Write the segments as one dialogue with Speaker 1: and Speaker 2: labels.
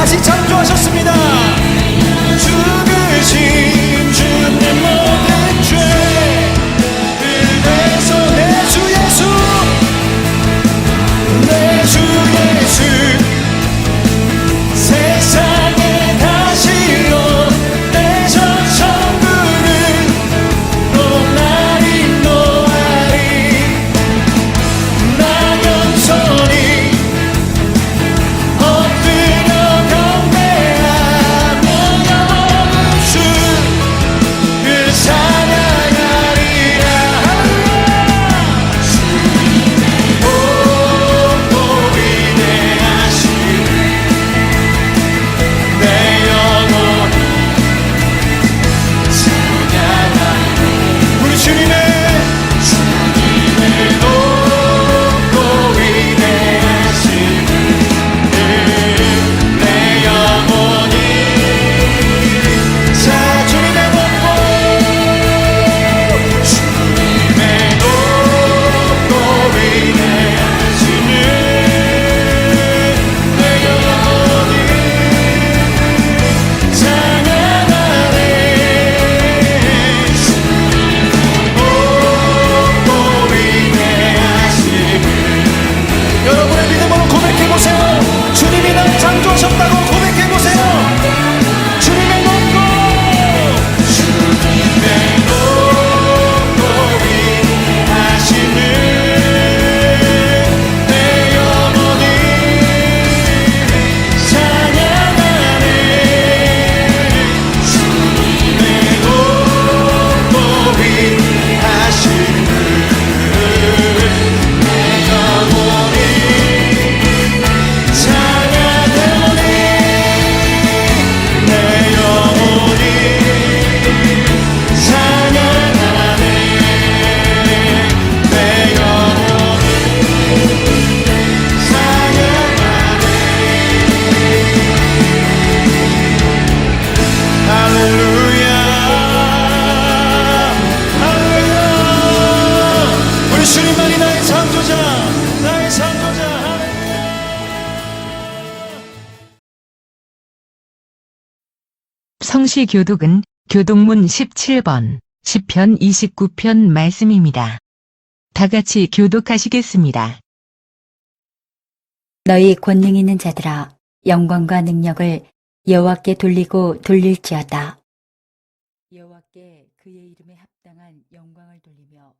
Speaker 1: 다시 창조하셨습니다. 죽으신 주님 모든 죄 그래서 내 주 예수 내 주 예수 세상에 다시로 내 전 천국을 높나리 노하리 나 겸손히 엎드려 경배하며 영원한 주 그 찬양하리라. 오 위대하시네 내 영혼이 찬양하리. 우리 주님의 높고 위대하시네 내 영혼이 자 주님의 높고 위대하시네 내 영혼이 찬양하네. 높고 위대하시네. 여러분의 믿음으로 고백해보세요. 주님이 날 창조하셨다고 고백해보세요. 주님의 높고 위대하시네 내 영혼이 찬양하네. 주님의 높고 위대하시네 내 영혼이 찬양하네. 내 영혼이 찬양하네. 내 영혼이 찬양하네. 할렐루야 할렐루야. 우리 주님만이 나의 창조자 나의 창조자. 할렐루야.
Speaker 2: 성시교독은 교독문 17번, 시편 29편 말씀입니다. 다 같이 교독하시겠습니다.
Speaker 3: 너희 권능 있는 자들아 영광과 능력을 여호와께 돌리고 돌릴지어다. 여호와께 그의 이름에 합당한 영광을 돌리며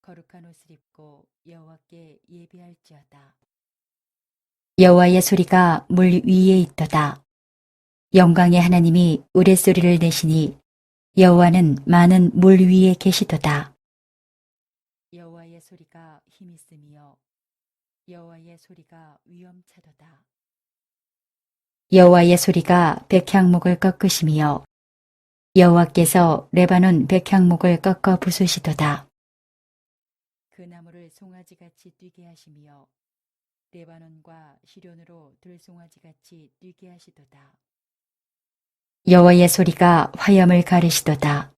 Speaker 3: 거룩한 옷을 입고 여호와께 예배할지어다. 여호와의 소리가 물 위에 있도다. 영광의 하나님이 우레소리를 내시니 여호와는 많은 물 위에 계시도다. 여호와의 소리가 힘있으며 여호와의 소리가 위엄차도다. 여호와의 소리가 백향목을 꺾으시며 여호와께서 레바논 백향목을 꺾어 부수시도다. 그 나무를 송아지같이 뛰게 하시며 레바논과 시련으로 들송아지같이 뛰게 하시도다. 여호와의 소리가 화염을 가르시도다.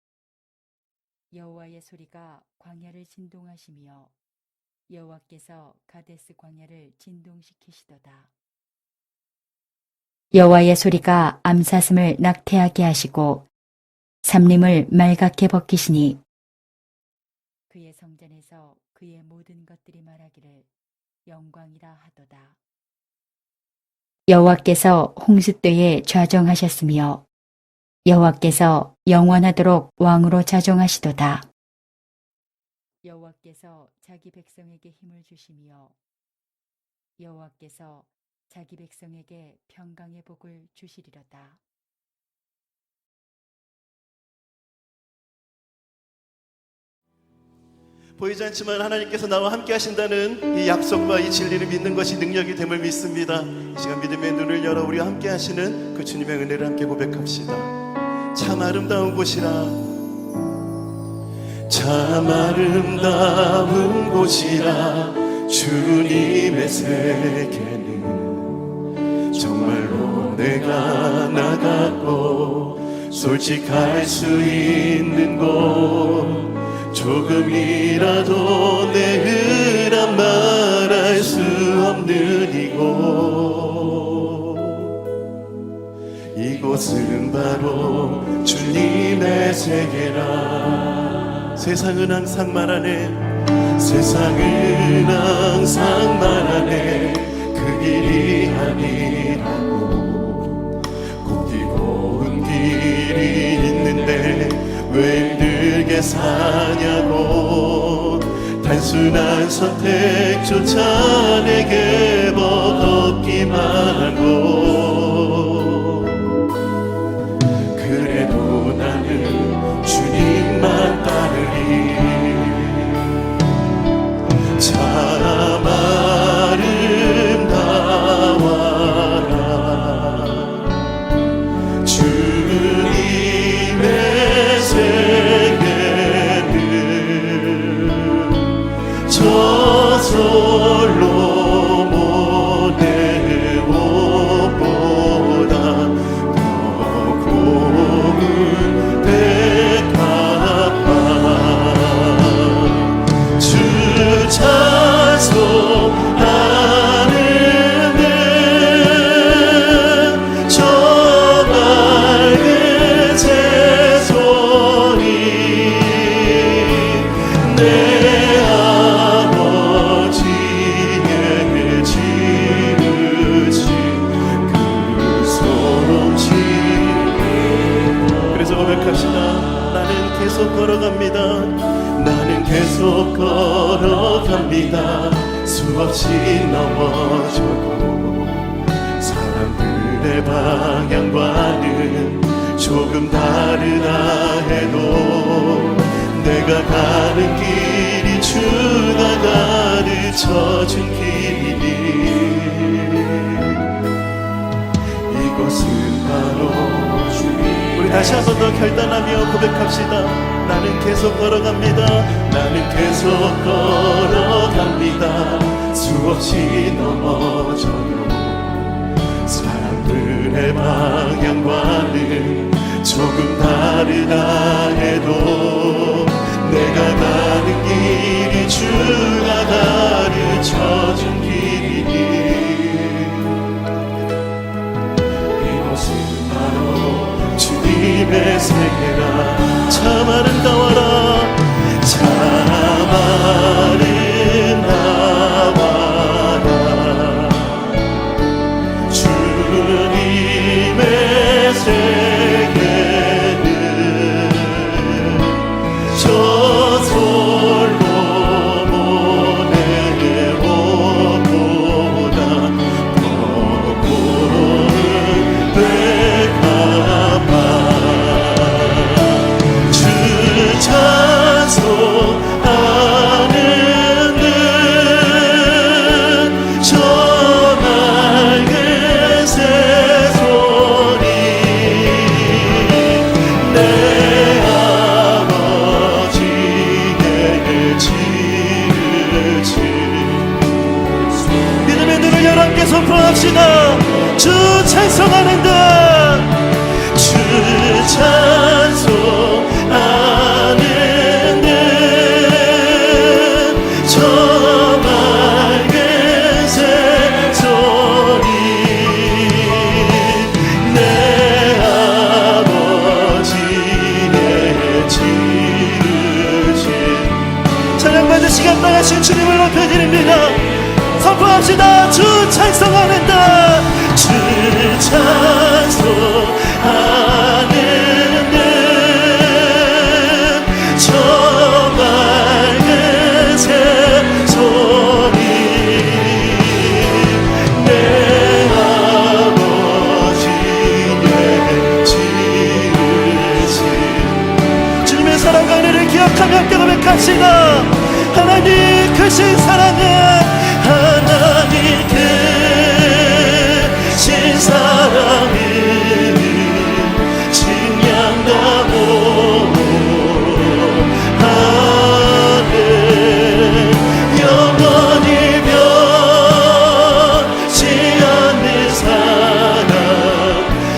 Speaker 3: 여호와의 소리가 광야를 진동하시며 여호와께서 가데스 광야를 진동시키시도다. 여호와의 소리가 암사슴을 낙태하게 하시고 삼림을 말갛게 벗기시니 그의 성전에서 그의 모든 것들이 말하기를 영광이라 하도다. 여호와께서 홍수때에 좌정하셨으며 여호와께서 영원하도록 왕으로 자정하시도다. 여호와께서 자기 백성에게 힘을 주시며 여호와께서 자기 백성에게 평강의 복을 주시리로다.
Speaker 4: 보이지 않지만 하나님께서 나와 함께 하신다는 이 약속과 이 진리를 믿는 것이 능력이 됨을 믿습니다. 이 시간 믿음의 눈을 열어 우리와 함께 하시는 그 주님의 은혜를 함께 고백합시다. 참 아름다운 곳이라 참 아름다운 곳이라 주님의 세계는 정말로 내가 나갔고 솔직할 수 있는 곳 조금이라도 내 의란 말할 수 없는 이곳 이곳은 바로 주님의 세계라. 세상은 항상 말하네, 세상은 항상 말하네, 그 길이 아니라고. 곱디고 길이 있는데 왜 힘들게 사냐고. 단순한 선택조차 내게 버겁기만 하고. 그래도 나는 주님만 따르리. 참 아름다워라 주님의 세계는 저 솔로몬의 옷보다 더 고운 백합화. 주 찬송하는 저 맑은 새소리 내 아버지의 지으신 그 소식. 그래서 고백합시다. 나는 계속 걸어갑니다. 나는 계속 걸어갑니다. 수없이 넘어져도 사람들의 방향과는 조금 다르다 해도 내가 가는 길이 주가 가르쳐준 길이니 이곳은 바로 주님. 우리 다시 한 번 더 결단하며 고백합시다. 나는 계속 걸어갑니다. 나는 계속 걸어갑니다. 수없이 넘어져도 사람들의 방향과는 조금 다르다 해도 내가 가는 길이 주가 가르쳐준 길이니 이곳은 바로 주님의 세계라. 참 아름다워라 참 아름다워라 주님의 세계는 저 솔로몬의 옷보다 더 고운 백합화. 주 찬송하는 저 맑은 새소리 내 아버지의 지으신. 믿음의 눈을 여러 함께 선포합시다. 주 찬송하는다. 주 찬송하는데 저 맑은 새소리 내 아버지의 지으신. 찬양받을 시간 나가신 주님을 높여드립니다. 선포합시다. 주 찬송하는다. 주 찬송하는데 저 맑은 새소리 내 아버지의 지으신. 주님의 사랑과 은혜를 기억하며 함께 고백합시다. 하나님 크신 사랑은 하나님 크신 사랑은 증량하고 하늘 영원히 변치 않는 사랑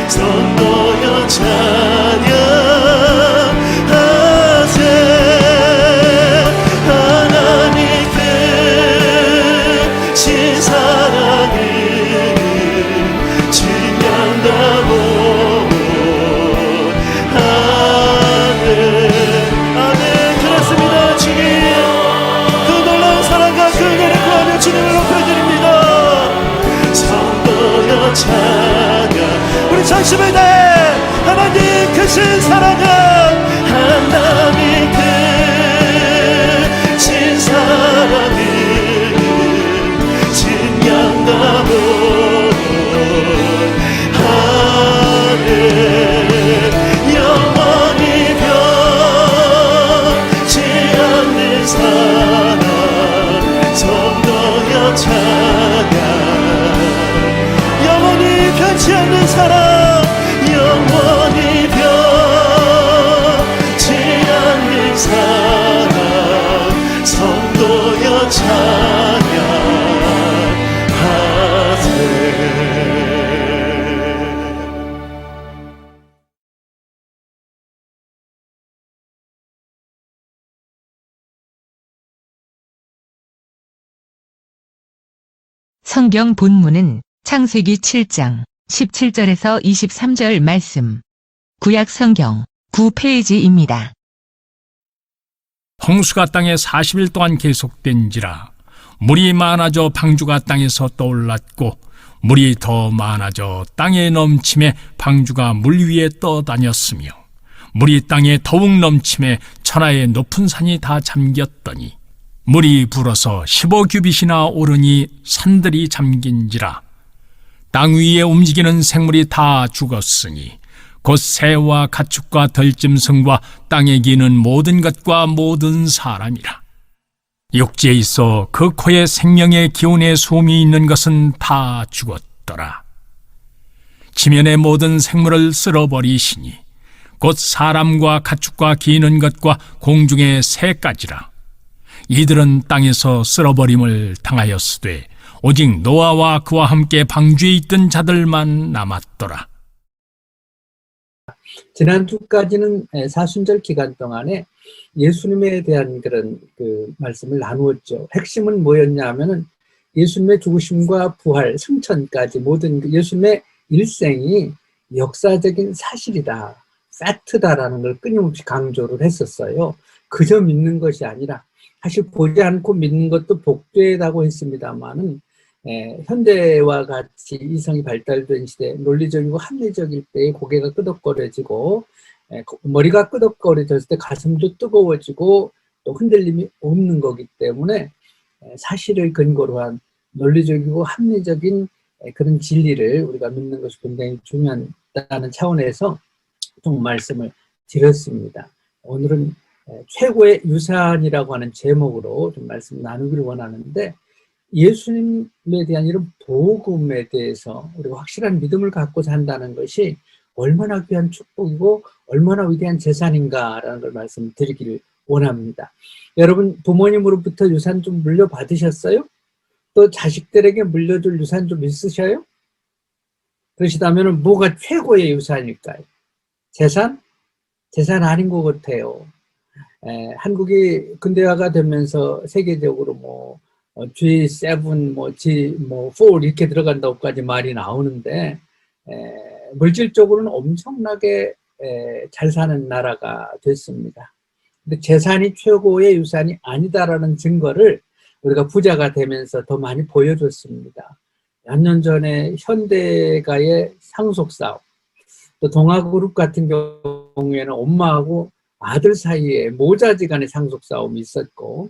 Speaker 4: 선보여 찬양하세. 찬양. 우리 전심을 다해 하나님 크신 사랑은, 하나님 크신 사랑은 진양나무 하늘 영원히 변치 않는 사랑 성도여 찬양. 영원히 변치 않는 사랑, 영원히 변치 않는 사랑 성도여 찬양하세.
Speaker 2: 성경 본문은 창세기 7장 17절에서 23절 말씀. 구약 성경 9페이지입니다.
Speaker 1: 홍수가 땅에 40일 동안 계속된지라 물이 많아져 방주가 땅에서 떠올랐고 물이 더 많아져 땅에 넘침에 방주가 물 위에 떠다녔으며 물이 땅에 더욱 넘침에 천하의 높은 산이 다 잠겼더니 물이 불어서 15규빗이나 오르니 산들이 잠긴지라. 땅 위에 움직이는 생물이 다 죽었으니 곧 새와 가축과 덜짐승과 땅에 기는 모든 것과 모든 사람이라. 육지에 있어 그 코에 생명의 기운의 숨이 있는 것은 다 죽었더라. 지면의 모든 생물을 쓸어버리시니 곧 사람과 가축과 기는 것과 공중의 새까지라. 이들은 땅에서 쓸어버림을 당하였으되 오직 노아와 그와 함께 방주에 있던 자들만 남았더라.
Speaker 5: 지난 주까지는 사순절 기간 동안에 예수님에 대한 그런 말씀을 나누었죠. 핵심은 뭐였냐 하면은 예수님의 죽으심과 부활, 승천까지 모든 예수님의 일생이 역사적인 사실이다, 팩트다라는 걸 끊임없이 강조를 했었어요. 그저 믿는 것이 아니라, 사실 보지 않고 믿는 것도 복되다고 했습니다만은 현대와 같이 이성이 발달된 시대, 논리적이고 합리적일 때에 고개가 끄덕거려지고 머리가 끄덕거려졌을 때 가슴도 뜨거워지고 또 흔들림이 없는 거기 때문에 사실을 근거로 한 논리적이고 합리적인 그런 진리를 우리가 믿는 것이 굉장히 중요하다는 차원에서 좀 말씀을 드렸습니다. 오늘은 최고의 유산이라고 하는 제목으로 좀 말씀 나누기를 원하는데, 예수님에 대한 이런 복음에 대해서 우리가 확실한 믿음을 갖고 산다는 것이 얼마나 귀한 축복이고 얼마나 위대한 재산인가라는 걸 말씀드리기를 원합니다. 여러분, 부모님으로부터 유산 좀 물려받으셨어요? 또 자식들에게 물려줄 유산 좀 있으셔요? 그러시다면 뭐가 최고의 유산일까요? 재산? 재산 아닌 것 같아요. 한국이 근대화가 되면서 세계적으로 G7, G4 이렇게 들어간다고까지 말이 나오는데, 물질적으로는 엄청나게 잘 사는 나라가 됐습니다. 근데 재산이 최고의 유산이 아니다라는 증거를 우리가 부자가 되면서 더 많이 보여줬습니다. 몇 년 전에 현대가의 상속사업, 또 동아그룹 같은 경우에는 엄마하고 아들 사이에 모자지간의 상속싸움이 있었고,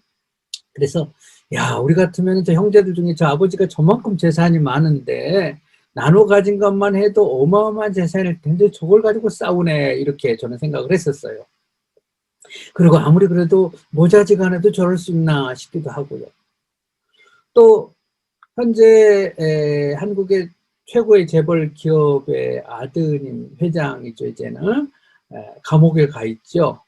Speaker 5: 그래서 야, 우리 같으면 저 형제들 중에 저 아버지가 저만큼 재산이 많은데 나눠 가진 것만 해도 어마어마한 재산일 텐데 저걸 가지고 싸우네, 이렇게 저는 생각을 했었어요. 그리고 아무리 그래도 모자지간에도 저럴 수 있나 싶기도 하고요. 또 현재 한국의 최고의 재벌 기업의 아드님 회장이죠. 이제는 감옥에 가 있죠.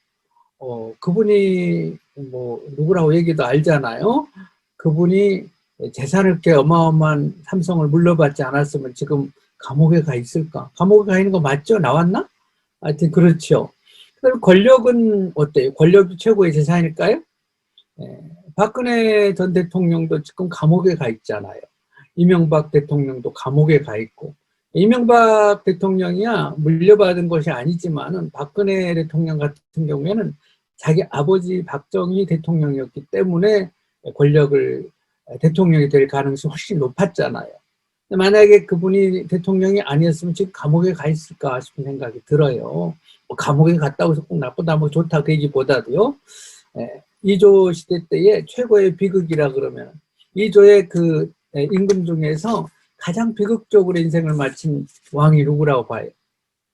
Speaker 5: 그분이 누구라고 얘기도 알잖아요. 그분이 재산을 이렇게 어마어마한 삼성을 물려받지 않았으면 지금 감옥에 가 있을까? 감옥에 가 있는 거 맞죠? 나왔나? 하여튼 그렇죠. 그럼 권력은 어때요? 권력이 최고의 재산일까요? 박근혜 전 대통령도 지금 감옥에 가 있잖아요. 이명박 대통령도 감옥에 가 있고, 이명박 대통령이야 물려받은 것이 아니지만은 박근혜 대통령 같은 경우에는 자기 아버지 박정희 대통령이었기 때문에 권력을 대통령이 될 가능성이 훨씬 높았잖아요. 만약에 그분이 대통령이 아니었으면 지금 감옥에 가 있을까 싶은 생각이 들어요. 뭐 감옥에 갔다고 해서 꼭 나쁘다, 뭐 좋다 그 얘기보다도요. 이조 시대 때의 최고의 비극이라 그러면 이조의 그 임금 중에서 가장 비극적으로 인생을 마친 왕이 누구라고 봐요?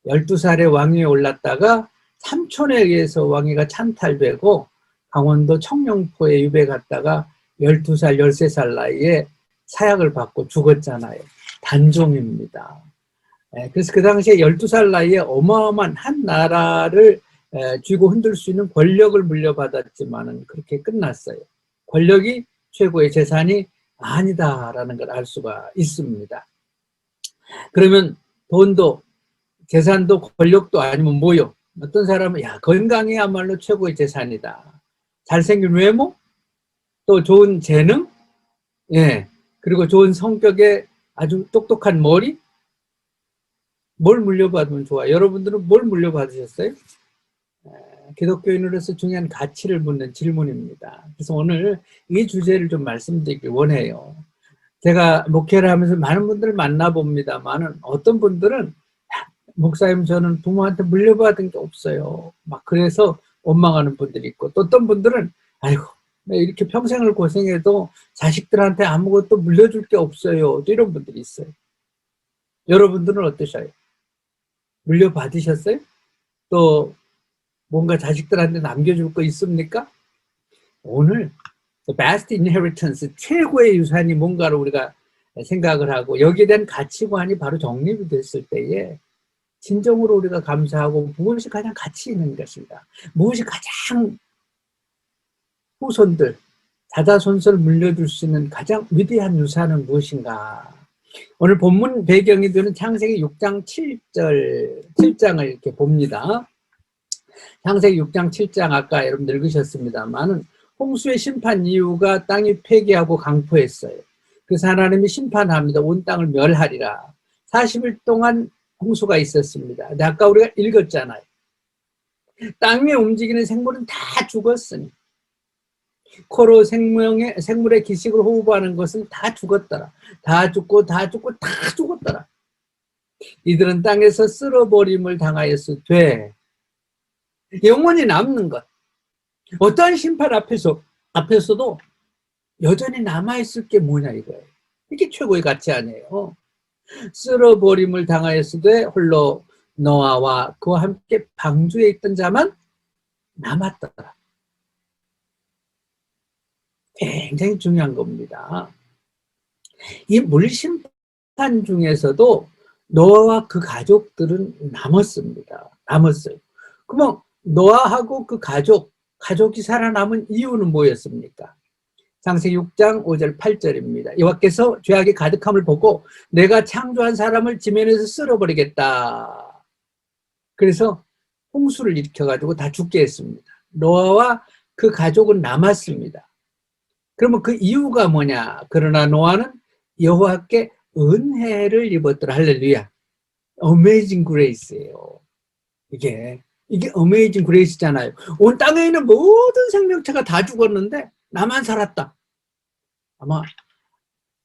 Speaker 5: 12살에 왕위에 올랐다가 삼촌에 의해서 왕위가 찬탈되고 강원도 청령포에 유배 갔다가 12살, 13살 나이에 사약을 받고 죽었잖아요. 단종입니다. 그래서 그 당시에 12살 나이에 어마어마한 한 나라를 쥐고 흔들 수 있는 권력을 물려받았지만은 그렇게 끝났어요. 권력이 최고의 재산이 아니다라는 걸 알 수가 있습니다. 그러면 돈도 재산도 권력도 아니면 뭐요? 어떤 사람은 야, 건강이야말로 최고의 재산이다. 잘생긴 외모, 또 좋은 재능, 예, 그리고 좋은 성격에 아주 똑똑한 머리. 뭘 물려받으면 좋아? 여러분들은 뭘 물려받으셨어요? 기독교인으로서 중요한 가치를 묻는 질문입니다. 그래서 오늘 이 주제를 좀 말씀드리길 원해요. 제가 목회를 하면서 많은 분들을 만나봅니다만 어떤 분들은 목사님 저는 부모한테 물려받은 게 없어요. 막 그래서 원망하는 분들이 있고 또 어떤 분들은 아이고 이렇게 평생을 고생해도 자식들한테 아무것도 물려줄 게 없어요. 또 이런 분들이 있어요. 여러분들은 어떠셔요? 물려받으셨어요? 또 뭔가 자식들한테 남겨줄 거 있습니까? 오늘 The Best Inheritance, 최고의 유산이 뭔가를 우리가 생각을 하고 여기에 대한 가치관이 바로 정립이 됐을 때에 진정으로 우리가 감사하고 무엇이 가장 가치 있는 것인가, 무엇이 가장 후손들, 자자손손 물려줄 수 있는 가장 위대한 유산은 무엇인가. 오늘 본문 배경이 되는 창세기 6장 7장을 이렇게 봅니다. 창세기 6장 7장 아까 여러분 읽으셨습니다만은 홍수의 심판 이유가 땅이 폐기하고 강포했어요. 그래서 하나님이 심판합니다. 온 땅을 멸하리라. 40일 동안 홍수가 있었습니다. 근데 아까 우리가 읽었잖아요. 땅 위에 움직이는 생물은 다 죽었으니 코로 생물의 기식을 호흡하는 것은 다 죽었더라. 다 죽고 다 죽었더라. 이들은 땅에서 쓸어버림을 당하였으되 영원히 남는 것. 어떠한 심판 앞에서도 여전히 남아있을 게 뭐냐 이거예요. 이게 최고의 가치 아니에요. 쓸어버림을 당하였으되 홀로 노아와 그와 함께 방주에 있던 자만 남았더라. 굉장히 중요한 겁니다. 이 물심판 중에서도 노아와 그 가족들은 남았어요. 그러면 노아하고 그 가족이 살아남은 이유는 뭐였습니까? 창세기 6장 5절 8절입니다. 여호와께서 죄악이 가득함을 보고 내가 창조한 사람을 지면에서 쓸어버리겠다. 그래서 홍수를 일으켜가지고 다 죽게 했습니다. 노아와 그 가족은 남았습니다. 그러면 그 이유가 뭐냐? 그러나 노아는 여호와께 은혜를 입었더라. 할렐루야. Amazing Grace예요. 이게 Amazing Grace잖아요. 온 땅에 있는 모든 생명체가 다 죽었는데 나만 살았다. 아마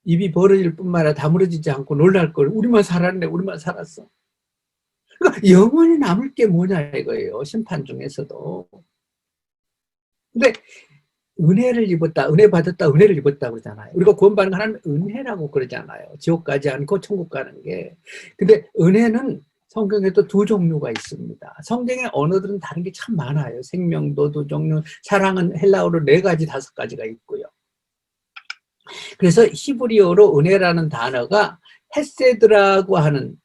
Speaker 5: 입이 벌어질 뿐만 아니라 다물어지지 않고 놀랄 걸. 우리만 살았네. 우리만 살았어. 그러니까 영원히 남을 게 뭐냐 이거예요. 심판 중에서도. 근데 은혜를 입었다, 은혜 받았다, 은혜를 입었다 그러잖아요. 우리가 구원받는 거 하나는 은혜라고 그러잖아요. 지옥 가지 않고 천국 가는 게. 근데 은혜는 성경에도 두 종류가 있습니다. 성경의 언어들은 다른 게 참 많아요. 생명도 두 종류, 사랑은 헬라어로 4가지, 5가지가 있고요. 그래서 히브리어로 은혜라는 단어가 헤세드라고 하는,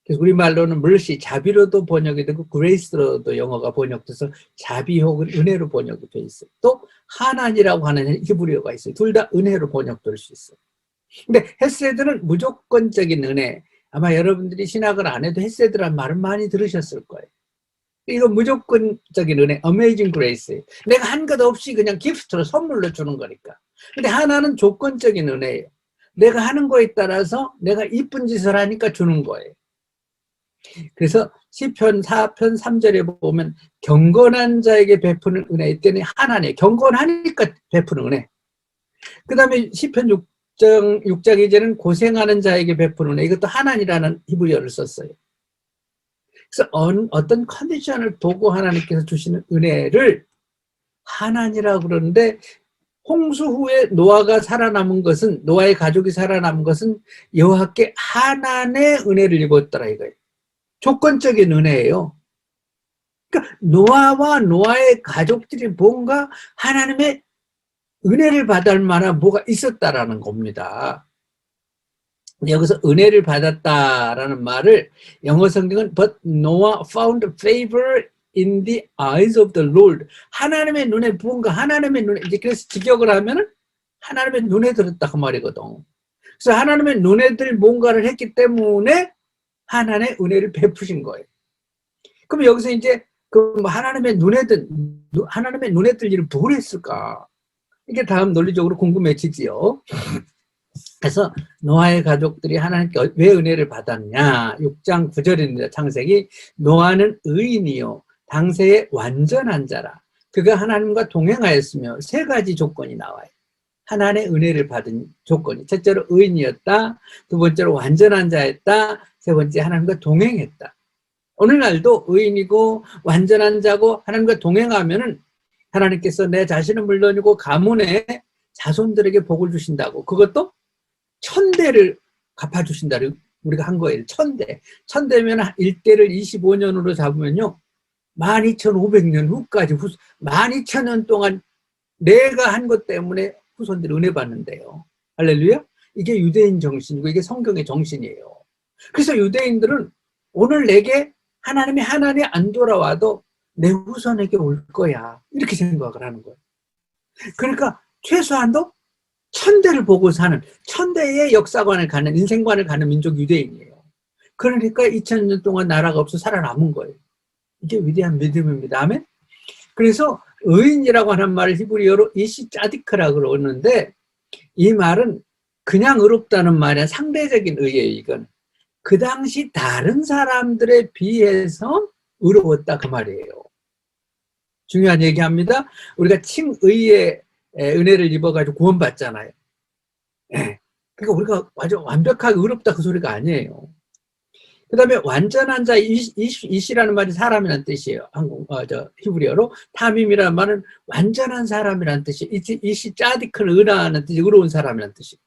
Speaker 5: 그래서 우리말로는 mercy, 자비로도 번역이 되고 grace로도 영어가 번역돼서 자비 혹은 은혜로 번역이 돼 있어요. 또 하나니라고 하는 히브리어가 있어요. 둘 다 은혜로 번역될 수 있어요. 근데 헤세드는 무조건적인 은혜. 아마 여러분들이 신학을 안 해도 헤세드란 말은 많이 들으셨을 거예요. 이거 무조건적인 은혜, Amazing Grace. 내가 한 것 없이 그냥 기프트로 선물로 주는 거니까. 근데 하나는 조건적인 은혜예요. 내가 하는 거에 따라서 내가 이쁜 짓을 하니까 주는 거예요. 그래서 시편 4편 3절에 보면 경건한 자에게 베푸는 은혜, 이때는 하나님 경건하니까 베푸는 은혜. 그 다음에 시편 육장 이제는 고생하는 자에게 베푸는 애. 이것도 하나니라는 히브리어를 썼어요. 그래서 어떤 컨디션을 보고 하나님께서 주시는 은혜를 하나니라고 그러는데, 홍수 후에 노아가 살아남은 것은, 노아의 가족이 살아남은 것은 여호와께 하나님의 은혜를 입었더라 이거예요. 조건적인 은혜예요. 그러니까 노아와 노아의 가족들이 뭔가 하나님의 은혜를 받을 만한 뭐가 있었다라는 겁니다. 여기서 은혜를 받았다라는 말을 영어 성경은 But Noah found favor in the eyes of the Lord. 하나님의 눈에 무언가 하나님의 눈에 이제 그래서 직역을 하면은 하나님의 눈에 들었다 그 말이거든. 그래서 하나님의 눈에 들 뭔가를 했기 때문에 하나님의 은혜를 베푸신 거예요. 그럼 여기서 이제 그 하나님의 눈에 들 일을 뭘 했을까? 이게 다음 논리적으로 궁금해지지요. 그래서 노아의 가족들이 하나님께 왜 은혜를 받았냐? 6장 9절입니다. 창세기. 노아는 의인이요 당세의 완전한 자라. 그가 하나님과 동행하였으며 세 가지 조건이 나와요. 하나님의 은혜를 받은 조건이. 첫째로 의인이었다. 두 번째로 완전한 자였다. 세 번째 하나님과 동행했다. 오늘날도 의인이고 완전한 자고 하나님과 동행하면은 하나님께서 내 자신은 물론이고 가문의 자손들에게 복을 주신다고. 그것도 1000대를 갚아주신다를 우리가 한 거예요. 1000대. 1000대면 1대를 25년으로 잡으면요. 12500년 후까지 12000년 동안 내가 한 것 때문에 후손들이 은혜 받는데요. 할렐루야. 이게 유대인 정신이고 이게 성경의 정신이에요. 그래서 유대인들은 오늘 내게 하나님이 안 돌아와도 내 후손에게 올 거야. 이렇게 생각을 하는 거예요. 그러니까 최소한도 1000대를 보고 사는 1000대의 역사관을 가는 인생관을 가는 민족 유대인이에요. 그러니까 2000년 동안 나라가 없어 살아남은 거예요. 이게 위대한 믿음입니다. 아멘. 그래서 의인이라고 하는 말을 히브리어로 이시짜디크라고 그러는데 이 말은 그냥 의롭다는 말이 상대적인 의예요. 이건 그 당시 다른 사람들에 비해서 의로웠다 그 말이에요. 중요한 얘기합니다. 우리가 칭의의 은혜를 입어가지고 구원받잖아요. 그러니까 우리가 아주 완벽하게 의롭다 그 소리가 아니에요. 그 다음에 완전한 자, 이시라는 말이 사람이라는 뜻이에요. 히브리어로. 타밈이라는 말은 완전한 사람이라는 뜻이에요. 이시 짜디크는 의라는 뜻이 의로운 사람이라는 뜻이에요.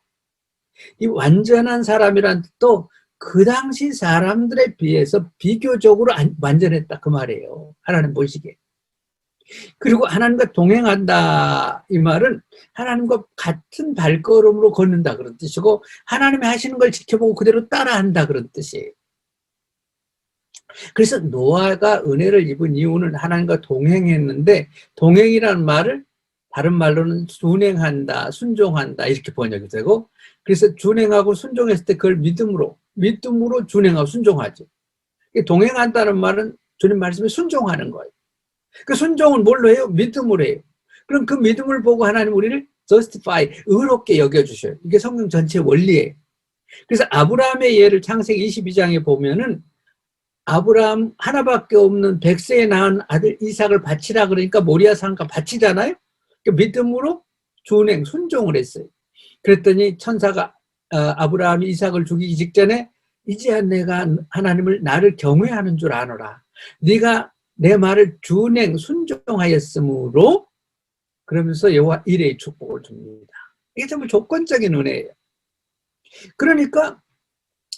Speaker 5: 이 완전한 사람이라는 뜻도 그 당시 사람들에 비해서 비교적으로 완전했다 그 말이에요. 하나님 보시기에. 그리고 하나님과 동행한다 이 말은 하나님과 같은 발걸음으로 걷는다 그런 뜻이고 하나님이 하시는 걸 지켜보고 그대로 따라한다 그런 뜻이에요. 그래서 노아가 은혜를 입은 이유는 하나님과 동행했는데 동행이라는 말을 다른 말로는 준행한다, 순종한다 이렇게 번역이 되고 그래서 준행하고 순종했을 때 그걸 믿음으로 준행하고 순종하죠. 동행한다는 말은 주님 말씀에 순종하는 거예요. 그 순종은 뭘로 해요? 믿음으로 해요. 그럼 그 믿음을 보고 하나님 우리를 justify, 의롭게 여겨주셔요. 이게 성경 전체의 원리예요. 그래서 아브라함의 예를 창세기 22장에 보면은 아브라함 하나밖에 없는 100세에 낳은 아들 이삭을 바치라 그러니까 모리아 산가 바치잖아요. 믿음으로 준행, 순종을 했어요. 그랬더니 천사가 아브라함이 이삭을 죽이기 직전에 이제야 내가 하나님을 나를 경외하는 줄 아노라. 네가 내 말을 준행, 순종하였으므로 그러면서 여호와 이레의 축복을 줍니다. 이게 정말 조건적인 은혜예요. 그러니까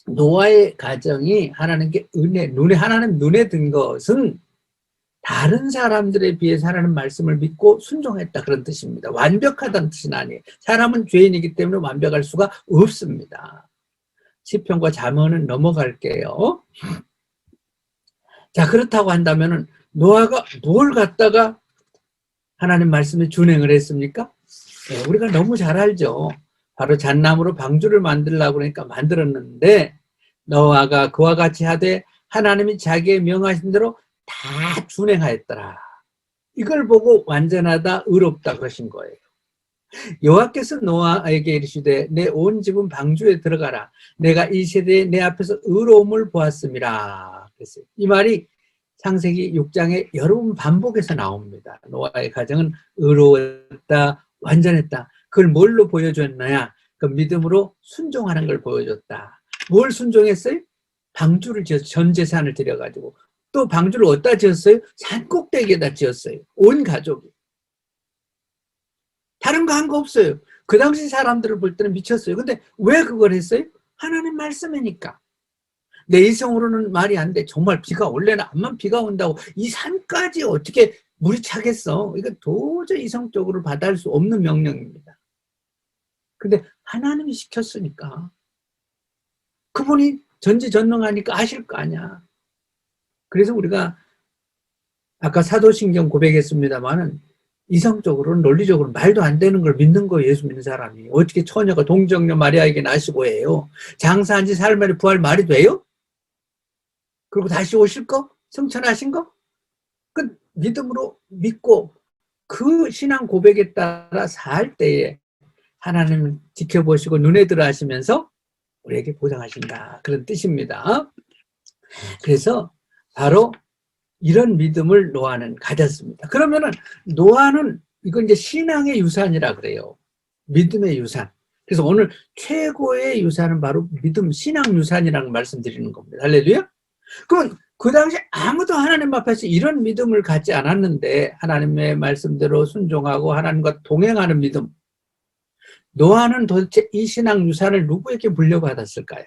Speaker 5: 노아의 가정이 하나님께 하나님 눈에 든 것은 다른 사람들에 비해서 하나님 말씀을 믿고 순종했다 그런 뜻입니다. 완벽하다는 뜻은 아니에요. 사람은 죄인이기 때문에 완벽할 수가 없습니다. 시편과 잠언은 넘어갈게요. 자, 그렇다고 한다면은 노아가 뭘 갖다가 하나님 말씀에 준행을 했습니까? 네, 우리가 너무 잘 알죠. 바로 잣나무로 방주를 만들려고 그러니까 만들었는데 노아가 그와 같이 하되 하나님이 자기의 명하신 대로 다 준행하였더라. 이걸 보고 완전하다, 의롭다 그러신 거예요. 여호와께서 노아에게 이르시되 내 온 집은 방주에 들어가라. 내가 이 세대에 내 앞에서 의로움을 보았음이라. 그랬어요. 이 말이 창세기 6장에 여러 번 반복해서 나옵니다. 노아의 가정은 의로웠다, 완전했다. 그걸 뭘로 보여줬느냐? 그 믿음으로 순종하는 걸 보여줬다. 뭘 순종했어요? 방주를 지어서 전 재산을 들여가지고, 또 방주를 어디다 지었어요? 산 꼭대기에다 지었어요. 온 가족이. 다른 거 한 거 없어요. 그 당시 사람들을 볼 때는 미쳤어요. 근데 왜 그걸 했어요? 하나님 말씀이니까. 내 이성으로는 말이 안 돼. 정말 비가 원래는 암만 비가 온다고 이 산까지 어떻게 물이 차겠어? 이거 도저히 이성적으로 받아들일 수 없는 명령입니다. 근데 하나님이 시켰으니까. 그분이 전지전능하니까 아실 거 아니야. 그래서 우리가 아까 사도신경 고백했습니다만은 이성적으로는 논리적으로 말도 안 되는 걸 믿는 거예요. 예수 믿는 사람이. 어떻게 처녀가 동정녀 마리아에게 나시고 해요? 장사한 지 사흘 만에 부활 말이 돼요? 그리고 다시 오실 거? 승천하신 거? 그 믿음으로 믿고 그 신앙 고백에 따라 살 때에 하나님을 지켜보시고 눈에 들어 하시면서 우리에게 보장하신다. 그런 뜻입니다. 그래서 바로 이런 믿음을 노아는 가졌습니다. 그러면은 노아는 이건 이제 신앙의 유산이라 그래요. 믿음의 유산. 그래서 오늘 최고의 유산은 바로 믿음, 신앙 유산이라는 말씀드리는 겁니다. 할렐루야? 그럼 그 당시 아무도 하나님 앞에서 이런 믿음을 갖지 않았는데 하나님의 말씀대로 순종하고 하나님과 동행하는 믿음. 노아는 도대체 이 신앙 유산을 누구에게 물려받았을까요?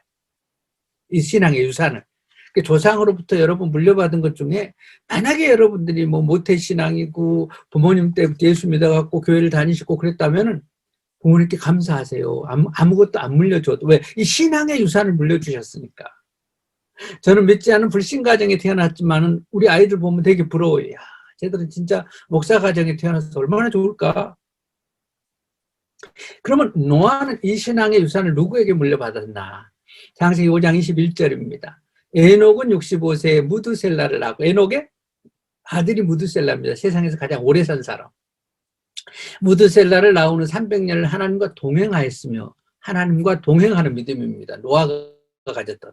Speaker 5: 이 신앙의 유산을. 조상으로부터 여러분 물려받은 것 중에 만약에 여러분들이 뭐 모태신앙이고 부모님 때부터 예수 믿어갖고 교회를 다니시고 그랬다면은 부모님께 감사하세요. 아무것도 안 물려줘도. 왜? 이 신앙의 유산을 물려주셨으니까. 저는 믿지 않은 불신 가정에 태어났지만은 우리 아이들 보면 되게 부러워요. 야, 쟤들은 진짜 목사 가정에 태어나서 얼마나 좋을까? 그러면 노아는 이 신앙의 유산을 누구에게 물려받았나? 창세기 5장 21절입니다. 에녹은 65세에 무드셀라를 낳고, 에녹의 아들이 무드셀라입니다. 세상에서 가장 오래 산 사람. 무드셀라를 낳은 후 300년을 하나님과 동행하였으며 하나님과 동행하는 믿음입니다. 노아가 가졌던.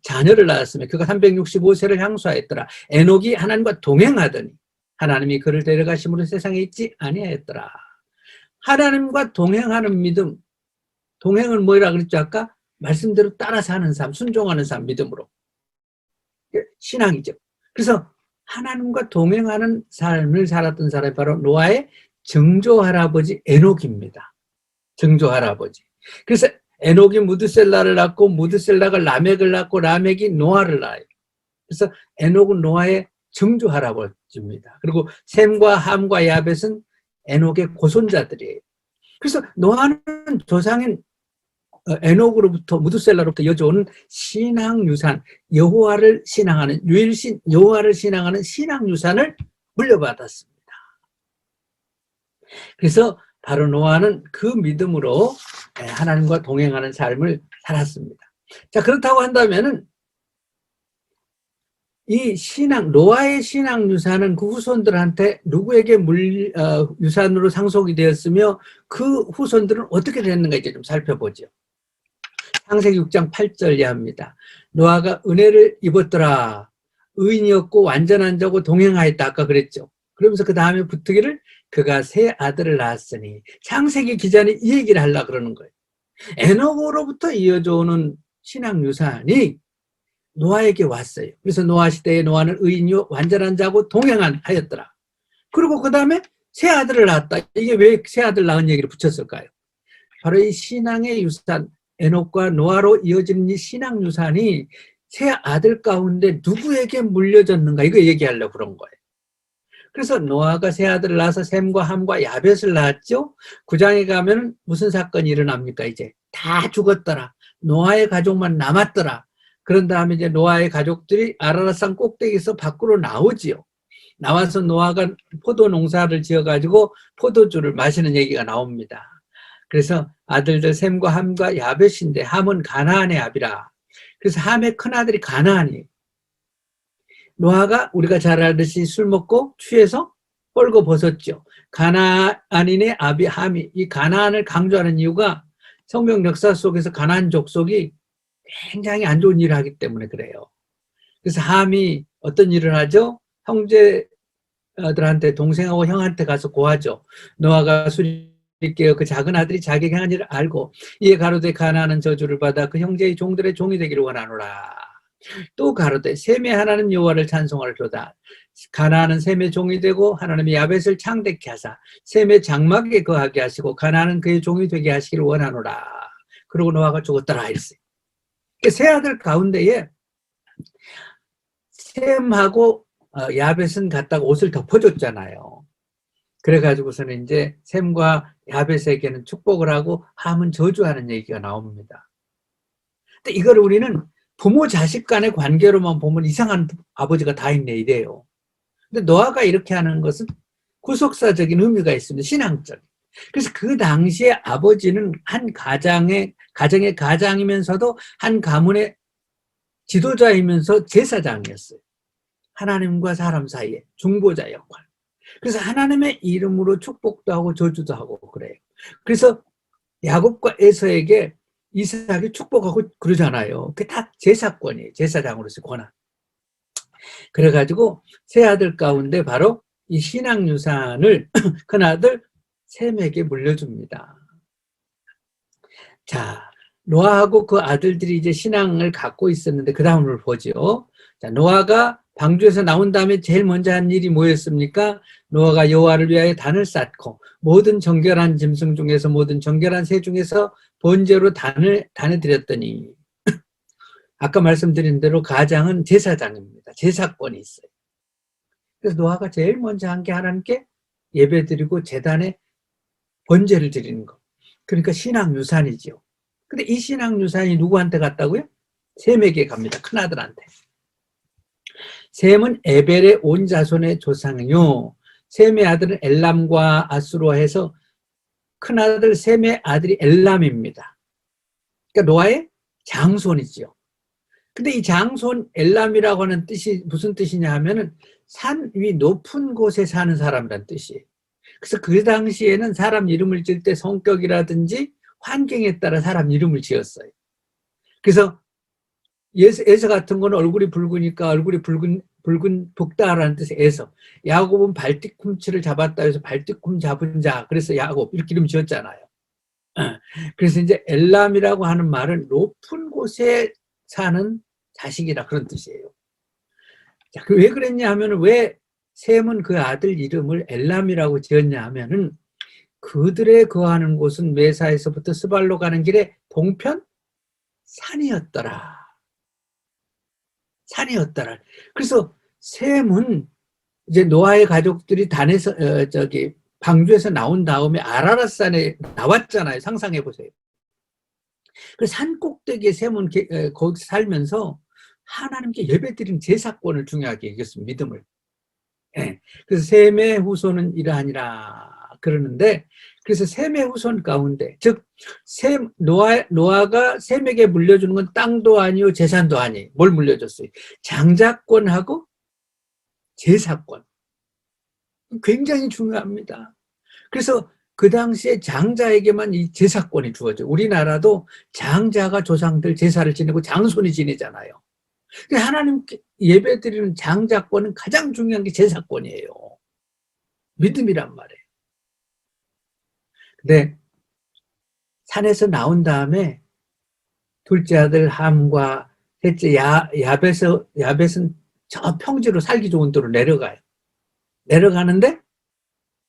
Speaker 5: 자녀를 낳았으며 그가 365세를 향수하였더라. 에녹이 하나님과 동행하더니 하나님이 그를 데려가심으로 세상에 있지 아니하였더라. 하나님과 동행하는 믿음. 동행은 뭐라 그랬죠? 아까 말씀대로 따라 사는 삶, 순종하는 삶, 믿음으로. 신앙이죠. 그래서 하나님과 동행하는 삶을 살았던 사람이 바로 노아의 증조할아버지 에녹입니다. 증조할아버지. 그래서 에녹이 무드셀라를 낳고 무드셀라가 라멕을 낳고 라멕이 노아를 낳아요. 그래서 에녹은 노아의 증조할아버지입니다. 그리고 셈과 함과 야벳은 에녹의 고손자들이에요. 그래서 노아는 조상인 에녹으로부터 무드셀라로부터 여져오는 신앙 유산, 여호와를 신앙하는 유일신 여호와를 신앙하는 신앙 유산을 물려받았습니다. 그래서 바로 노아는 그 믿음으로 하나님과 동행하는 삶을 살았습니다. 자, 그렇다고 한다면은 이 신앙, 노아의 신앙 유산은 그 후손들한테 누구에게 유산으로 상속이 되었으며 그 후손들은 어떻게 됐는가 이제 좀 살펴보죠. 창세기 6장 8절 이하입니다. 노아가 은혜를 입었더라. 의인이었고 완전한 자고 동행하였다. 아까 그랬죠. 그러면서 그 다음에 붙기를 그가 세 아들을 낳았으니 창세기 기자는 이 얘기를 하려고 그러는 거예요. 에녹으로부터 이어져 오는 신앙 유산이 노아에게 왔어요. 그래서 노아 시대에 노아는 의인이요 완전한 자고 동행하였더라. 그리고 그 다음에 세 아들을 낳았다. 이게 왜 세 아들 낳은 얘기를 붙였을까요? 바로 이 신앙의 유산, 에녹과 노아로 이어지는 이 신앙 유산이 세 아들 가운데 누구에게 물려졌는가 이거 얘기하려고 그런 거예요. 그래서 노아가 세 아들을 낳아서 셈과 함과 야벳을 낳았죠. 9장에 가면 무슨 사건이 일어납니까? 이제 다 죽었더라. 노아의 가족만 남았더라. 그런 다음에 이제 노아의 가족들이 아라랏산 꼭대기에서 밖으로 나오지요. 나와서 노아가 포도 농사를 지어가지고 포도주를 마시는 얘기가 나옵니다. 그래서 아들들 셈과 함과 야벳인데 함은 가나안의 아비라. 그래서 함의 큰아들이 가나안이에요. 노아가 우리가 잘 알듯이 술 먹고 취해서 뻘거 벗었죠. 가나안인의 아비 함이 이 가나안을 강조하는 이유가 성경 역사 속에서 가나안 족속이 굉장히 안 좋은 일을 하기 때문에 그래요. 그래서 함이 어떤 일을 하죠? 형제들한테 동생하고 형한테 가서 고하죠. 노아가 술이 드릴게요. 그 작은 아들이 자기가 한 일을 알고 이에 가로되 가나안은 저주를 받아 그 형제의 종들의 종이 되기를 원하노라. 또 가로되 셈의 하나님 여호와를 찬송하리로다. 가나안은 셈의 종이 되고 하나님이 야벳을 창대케 하사 셈의 장막에 거하게 하시고 가나안은 그의 종이 되게 하시기를 원하노라. 그러고 노아가 죽었더라 이랬어요. 세 아들 가운데에 셈하고 야벳은 갖다가 옷을 덮어줬잖아요. 그래가지고서는 이제 셈과 야벳에게는 축복을 하고 함은 저주하는 얘기가 나옵니다. 근데 이걸 우리는 부모 자식 간의 관계로만 보면 이상한 아버지가 다 있네 이래요. 근데 노아가 이렇게 하는 것은 구속사적인 의미가 있습니다. 신앙적. 그래서 그 당시에 아버지는 한 가정의 가장이면서도 한 가문의 지도자이면서 제사장이었어요. 하나님과 사람 사이에 중보자 역할. 그래서 하나님의 이름으로 축복도 하고 저주도 하고 그래요. 그래서 야곱과 에서에게 이삭이 축복하고 그러잖아요. 그게 다 제사권이에요. 제사장으로서의 권한. 그래가지고 세 아들 가운데 바로 이 신앙 유산을 큰아들 셈에게 물려줍니다. 자, 노아하고 그 아들들이 이제 신앙을 갖고 있었는데 그 다음을 보죠. 자, 노아가 방주에서 나온 다음에 제일 먼저 한 일이 뭐였습니까? 노아가 여호와를 위하여 단을 쌓고 모든 정결한 짐승 중에서 모든 정결한 새 중에서 번제로 단에 드렸더니 아까 말씀드린 대로 가장은 제사장입니다. 제사권이 있어요. 그래서 노아가 제일 먼저 한 게 하나님께 예배드리고 제단에 번제를 드리는 거. 그러니까 신앙유산이죠. 근데 이 신앙유산이 누구한테 갔다고요? 셈에게 갑니다. 큰아들한테. 셈은 에벨의 온 자손의 조상이요. 셈의 아들은 엘람과 아수로 해서 큰아들 셈의 아들이 엘람입니다. 그러니까 노아의 장손이죠. 근데 이 장손 엘람이라고 하는 뜻이 무슨 뜻이냐 하면은 산 위 높은 곳에 사는 사람이란 뜻이에요. 그래서 그 당시에는 사람 이름을 지을 때 성격이라든지 환경에 따라 사람 이름을 지었어요. 그래서 에서 같은 거는 얼굴이 붉으니까 얼굴이 붉은 붉다라는 뜻의 에서. 야곱은 발뒤꿈치를 잡았다 해서 발뒤꿈 잡은 자. 그래서 야곱 이렇게 이름 지었잖아요. 그래서 이제 엘람이라고 하는 말은 높은 곳에 사는 자식이라 그런 뜻이에요. 자, 왜 그랬냐 하면은 왜 셈은 그 아들 이름을 엘람이라고 지었냐 하면은 그들의 거하는 곳은 메사에서부터 스발로 가는 길에 동편 산이었더라. 산이었더라. 그래서 셈은 이제 노아의 가족들이 단에서 방주에서 나온 다음에 아라랏산에 나왔잖아요. 상상해 보세요. 그래서 산 꼭대기에 셈은 거기서 살면서 하나님께 예배드린 제사권을 중요하게 여겼습니다. 믿음을. 네. 그래서 셈의 후손은 이러하니라 그러는데, 그래서 셈의 후손 가운데, 즉 노아가 셈에게 물려주는 건 땅도 아니요 재산도 아니에요. 뭘 물려줬어요? 장자권하고 제사권. 굉장히 중요합니다. 그래서 그 당시에 장자에게만 이 제사권이 주어져요. 우리나라도 장자가 조상들 제사를 지내고 장손이 지내잖아요. 하나님께 예배드리는 장자권은 가장 중요한 게 제사권이에요. 믿음이란 말이에요. 근데 산에서 나온 다음에 둘째 아들 함과 셋째 야벳은 저 평지로 살기 좋은 데로 내려가요. 내려가는데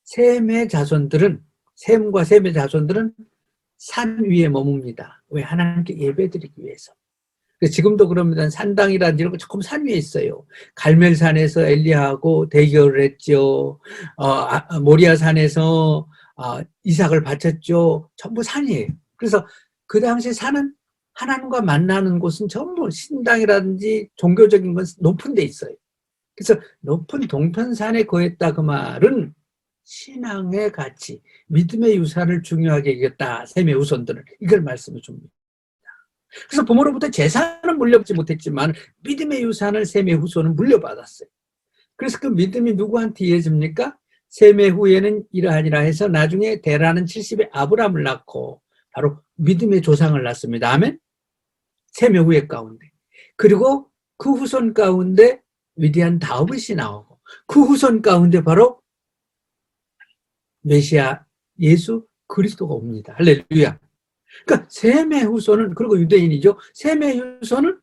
Speaker 5: 셈과 셈의 자손들은 산 위에 머뭅니다. 왜? 하나님께 예배드리기 위해서. 지금도 그럽니다. 산당이라든지 이런 거 조금 산 위에 있어요. 갈멜산에서 엘리야하고 대결을 했죠. 모리아산에서 이삭을 바쳤죠. 전부 산이에요. 그래서 그 당시 산은 하나님과 만나는 곳은 전부 신당이라든지 종교적인 건 높은 데 있어요. 그래서 높은 동편산에 거했다 그 말은 신앙의 가치, 믿음의 유산을 중요하게 여겼다. 셈의 후손들은 이걸 말씀해 줍니다. 그래서 부모로부터 재산은 물려받지 못했지만 믿음의 유산을 셈의 후손은 물려받았어요. 그래서 그 믿음이 누구한테 이어집니까? 셈의 후에는 이러하니라 해서 나중에 데라는 70에 아브람을 낳고 바로 믿음의 조상을 낳습니다. 아멘? 셈의 후예 가운데. 그리고 그 후손 가운데 위대한 다윗이 나오고 그 후손 가운데 바로 메시아 예수 그리스도가 옵니다. 할렐루야. 그러니까 셈의 후손은, 그리고 유대인이죠. 셈의 후손은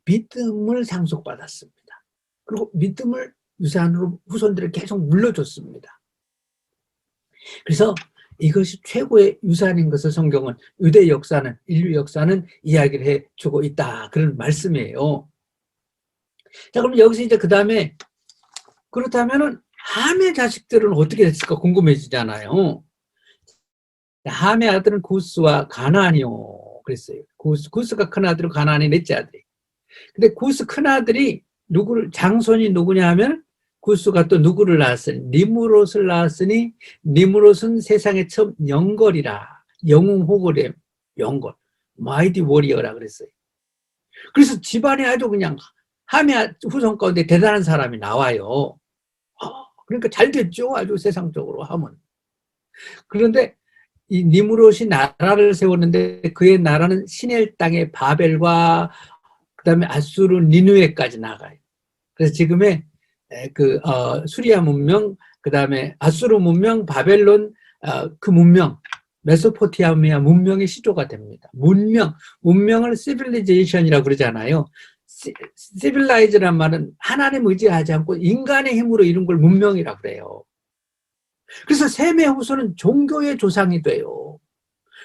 Speaker 5: 믿음을 상속받았습니다. 그리고 믿음을 유산으로 후손들을 계속 물려줬습니다. 그래서 이것이 최고의 유산인 것을 성경은, 유대 역사는, 인류 역사는 이야기를 해주고 있다, 그런 말씀이에요. 자, 그럼 여기서 이제 그 다음에, 그렇다면은 함의 자식들은 어떻게 됐을까 궁금해지잖아요. 함의 아들은 구스와 가나안이요 그랬어요. 구스가 큰 아들이고 가나안이 넷째 아들이. 근데 구스 큰 아들이 장손이 누구냐 하면, 구스가 또 누구를 낳았으니 니므롯을 낳았으니, 니므롯은 세상에 처음 영걸이라, 영웅호걸이에요. 영걸, 마이티 워리어라 그랬어요. 그래서 집안에 아주 그냥 함의 후손 가운데 대단한 사람이 나와요. 그러니까 잘 됐죠, 아주 세상적으로 하면. 그런데 이 니므롯이 나라를 세웠는데, 그의 나라는 시넬 땅의 바벨과 그 다음에 아수르 니누에까지 나가요. 그래서 지금의 수리아 문명, 그 다음에 아수르 문명, 바벨론, 그 문명, 메소포타미아 문명의 시조가 됩니다. 문명을 시빌리제이션이라고 그러잖아요. 시빌라이즈란 말은 하나님 의지하지 않고 인간의 힘으로 이룬 걸 문명이라고 그래요. 그래서 셈의 후손은 종교의 조상이 돼요.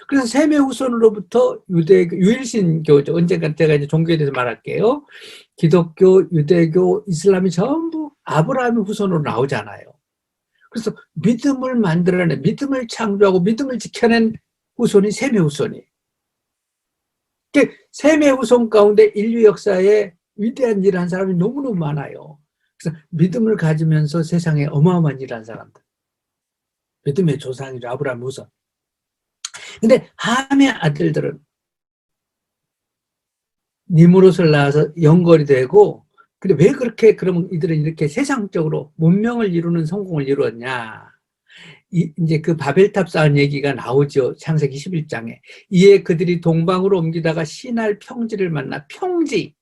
Speaker 5: 그래서 셈의 후손으로부터 유일신교죠. 언젠가 제가 이제 종교에 대해서 말할게요. 기독교, 유대교, 이슬람이 전부 아브라함의 후손으로 나오잖아요. 그래서 믿음을 만들어낸, 믿음을 창조하고 믿음을 지켜낸 후손이 셈의 후손이. 셈의 후손 가운데 인류 역사에 위대한 일을 한 사람이 너무너무 많아요. 그래서 믿음을 가지면서 세상에 어마어마한 일을 한 사람들. 믿음의 조상이죠. 아브라함 후손. 근데 함의 아들들은 니므롯을 낳아서 영걸이 되고, 근데 왜 그렇게, 그러면 이들은 이렇게 세상적으로 문명을 이루는 성공을 이루었냐. 이제 그 바벨탑 쌓은 얘기가 나오죠. 창세기 11장에. 이에 그들이 동방으로 옮기다가 시날 평지를 만나. 평지.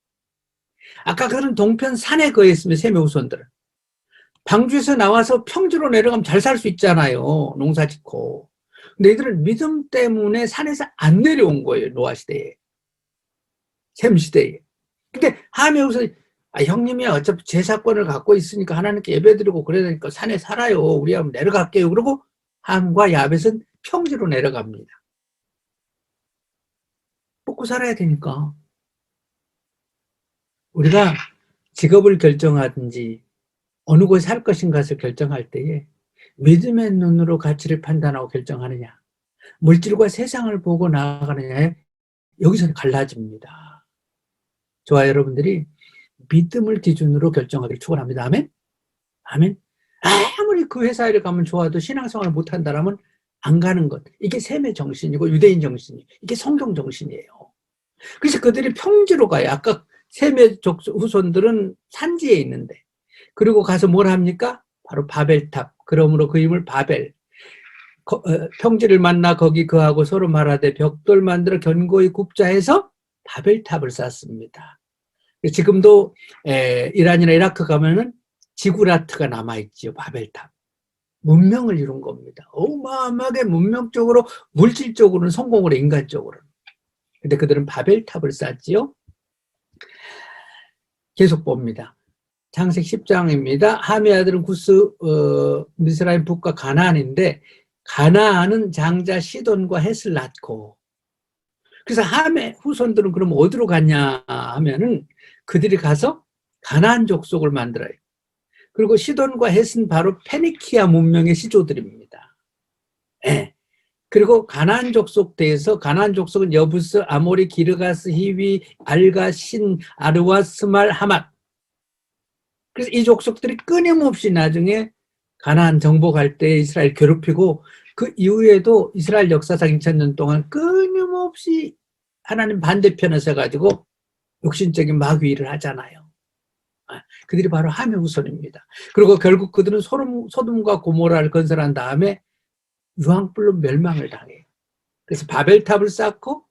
Speaker 5: 아까 그런 동편 산에 거했으면 셈의 후손들은. 방주에서 나와서 평지로 내려가면 잘 살 수 있잖아요. 농사 짓고. 근데 이들은 믿음 때문에 산에서 안 내려온 거예요. 노아 시대에. 셈 시대에. 근데 함의 후손이, 형님이 어차피 제사권을 갖고 있으니까 하나님께 예배드리고 그래야 되니까 산에 살아요. 우리 한번 내려갈게요. 그러고 함과 야벳은 평지로 내려갑니다. 먹고 살아야 되니까. 우리가 직업을 결정하든지 어느 곳에 살 것인가를 결정할 때에 믿음의 눈으로 가치를 판단하고 결정하느냐, 물질과 세상을 보고 나아가느냐에 여기서는 갈라집니다. 저와 여러분들이 믿음을 기준으로 결정하기를 축원합니다. 아멘? 아멘? 아무리 그 회사 일에 가면 좋아도 신앙생활을 못한다라면 안 가는 것. 이게 셈의 정신이고 유대인 정신이, 이게 성경 정신이에요. 그래서 그들이 평지로 가요. 아까 셈의 후손들은 산지에 있는데, 그리고 가서 뭘 합니까? 바로 바벨탑. 그러므로 그 이름을 바벨. 평지를 만나 거기 그하고 서로 말하되 벽돌 만들어 견고히 굽자 해서 바벨탑을 쌓습니다. 지금도 이란이나 이라크 가면은 지구라트가 남아있지요. 바벨탑. 문명을 이룬 겁니다. 어마어마하게 문명적으로, 물질적으로는 성공을 해, 인간적으로는. 근데 그들은 바벨탑을 쌓지요. 계속 봅니다. 창세기 10장입니다. 함의 아들은 구스, 미스라임 북과 가나안인데, 가나안은 장자 시돈과 헷을 낳고, 그래서 함의 후손들은 그럼 어디로 갔냐 하면은 그들이 가서 가나안 족속을 만들어요. 그리고 시돈과 헷은 바로 페니키아 문명의 시조들입니다. 네. 그리고 가나안 족속대에서, 가나안 족속은 여부스, 아모리, 기르가스, 히위, 알가, 신, 아르와, 스말, 하맛. 그래서 이 족속들이 끊임없이 나중에 가나안 정복할 때 이스라엘 괴롭히고, 그 이후에도 이스라엘 역사상 2000년 동안 끊임없이 하나님 반대편에 서가지고 욕심적인 마귀일을 하잖아요. 그들이 바로 함의 후손입니다. 그리고 결국 그들은 소돔과 고모라를 건설한 다음에 유황불로 멸망을 당해요. 그래서 바벨탑을 쌓고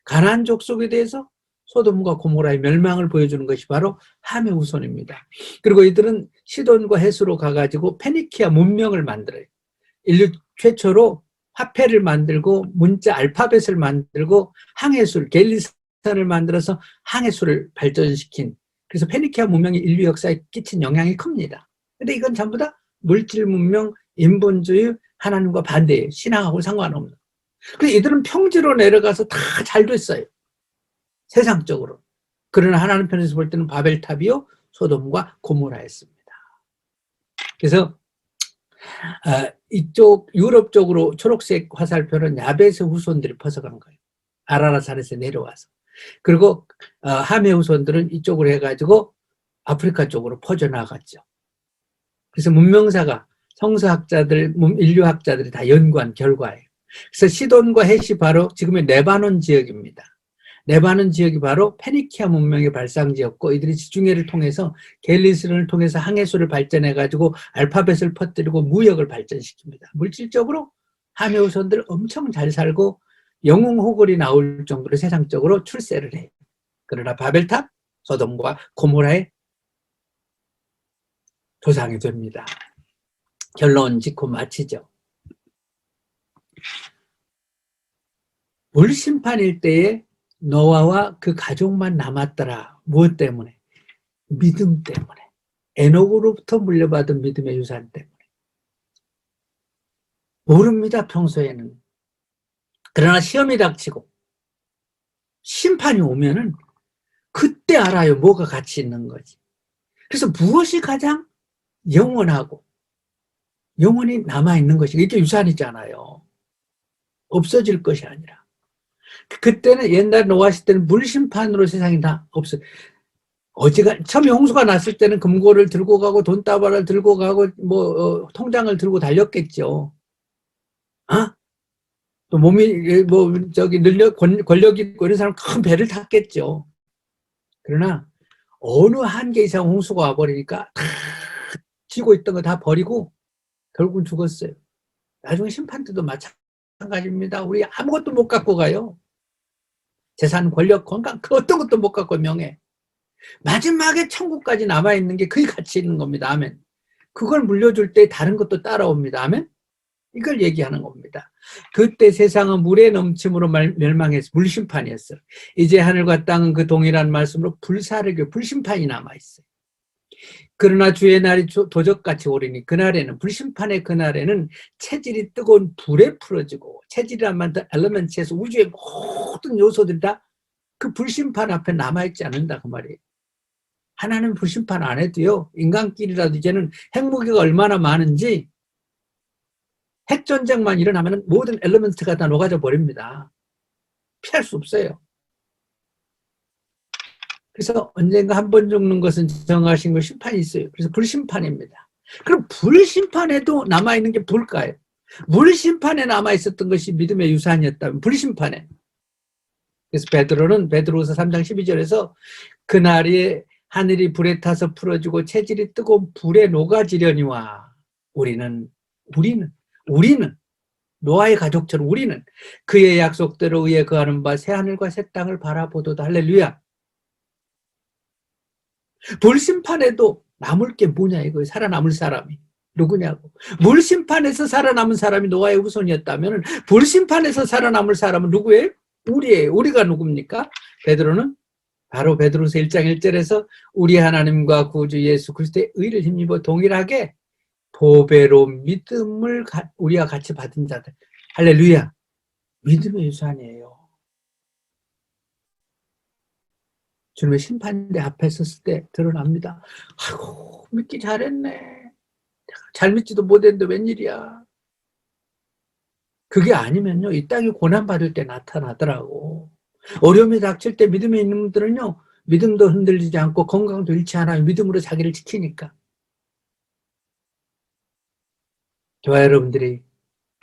Speaker 5: 가나안 족속에 대해서 소돔과 고모라의 멸망을 보여주는 것이 바로 함의 후손입니다. 그리고 이들은 시돈과 헷으로 가가지고 페니키아 문명을 만들어요. 인류 최초로 화폐를 만들고 문자 알파벳을 만들고 항해술, 갤리선을 만들어서 항해술을 발전시킨, 그래서 페니키아 문명이 인류 역사에 끼친 영향이 큽니다. 근데 이건 전부 다 물질 문명, 인본주의, 하나님과 반대예요. 신앙하고 상관없는. 그래서 이들은 평지로 내려가서 다 잘 됐어요. 세상적으로. 그러나 하나님 편에서 볼 때는 바벨탑이요 소돔과 고모라였습니다. 그래서 이쪽 유럽 쪽으로 초록색 화살표는 야베스 후손들이 퍼져간 거예요. 아라라산에서 내려와서. 그리고 함의 후손들은 이쪽으로 해가지고 아프리카 쪽으로 퍼져나갔죠. 그래서 문명사가 성서학자들, 인류학자들이 다 연구한 결과예요. 그래서 시돈과 헷이 바로 지금의 레바논 지역입니다. 레바논 지역이 바로 페니키아 문명의 발상지였고, 이들이 지중해를 통해서 갤리스론을 통해서 항해술을 발전해가지고 알파벳을 퍼뜨리고 무역을 발전시킵니다. 물질적으로 함의 후손들 엄청 잘 살고 영웅호걸이 나올 정도로 세상적으로 출세를 해요. 그러나 바벨탑, 소돔과 고모라의 조상이 됩니다. 결론 짓고 마치죠. 물심판일 때에 노아와 그 가족만 남았더라. 무엇 때문에? 믿음 때문에. 에녹으로부터 물려받은 믿음의 유산 때문에. 모릅니다, 평소에는. 그러나 시험이 닥치고 심판이 오면은 그때 알아요, 뭐가 가치 있는 거지. 그래서 무엇이 가장 영원하고 영원히 남아있는 것이, 이게 유산이잖아요. 없어질 것이 아니라. 그때는 옛날 노아 시대는 물심판으로 세상이 다 없어요. 처음에 홍수가 났을 때는 금고를 들고 가고 돈다발을 들고 가고 통장을 들고 달렸겠죠. 또 몸이 권력 있고 이런 사람 큰 배를 탔겠죠. 그러나 어느 한계 이상 홍수가 와버리니까 다 쥐고 있던 거 다 버리고 결국은 죽었어요. 나중에 심판 때도 마찬가지입니다. 우리 아무것도 못 갖고 가요. 재산, 권력, 건강, 그 어떤 것도 못 갖고 명예. 마지막에 천국까지 남아있는 게 그게 가치 있는 겁니다. 아멘. 그걸 물려줄 때 다른 것도 따라옵니다. 아멘. 이걸 얘기하는 겁니다. 그때 세상은 물의 넘침으로 멸망해서 물심판이었어요. 이제 하늘과 땅은 그 동일한 말씀으로 불사르게 불심판이 남아있어요. 그러나 주의 날이 도적같이 오리니 그날에는, 불심판의 그날에는 체질이 뜨거운 불에 풀어지고, 체질이란 말은 엘리먼트에서 우주의 모든 요소들이 다 그 불심판 앞에 남아있지 않는다 그 말이에요. 하나는 불심판 안 해도요, 인간끼리라도 이제는 핵무기가 얼마나 많은지, 핵전쟁만 일어나면 모든 엘리먼트가 다 녹아져 버립니다. 피할 수 없어요. 그래서 언젠가 한 번 죽는 것은 정하신 거 심판이 있어요. 그래서 불심판입니다. 그럼 불심판에도 남아있는 게 뭘까요? 물심판에 남아있었던 것이 믿음의 유산이었다면 불심판에. 그래서 베드로서 3장 12절에서 그날에 하늘이 불에 타서 풀어지고 체질이 뜨거운 불에 녹아지려니와 우리는 노아의 가족처럼 우리는 그의 약속대로 의해 거하는 바 새 하늘과 새 땅을 바라보도다. 할렐루야. 불심판에도 남을 게 뭐냐 이거예요. 살아남을 사람이 누구냐고. 물심판에서 살아남은 사람이 노아의 후손이었다면 불심판에서 살아남을 사람은 누구예요? 우리예요. 우리가 누굽니까? 베드로는 바로 베드로서 1장 1절에서 우리 하나님과 구주 예수 그리스도의 의를 힘입어 동일하게 보배로 믿음을 우리와 같이 받은 자들. 할렐루야. 믿음의 유산이에요. 주님의 심판대 앞에 섰을 때 드러납니다. 아이고, 믿기 잘했네. 잘 믿지도 못했는데 웬일이야. 그게 아니면요, 이 땅이 고난받을 때 나타나더라고. 어려움이 닥칠 때 믿음에 있는 분들은요, 믿음도 흔들리지 않고 건강도 잃지 않아요. 믿음으로 자기를 지키니까. 저와 여러분들이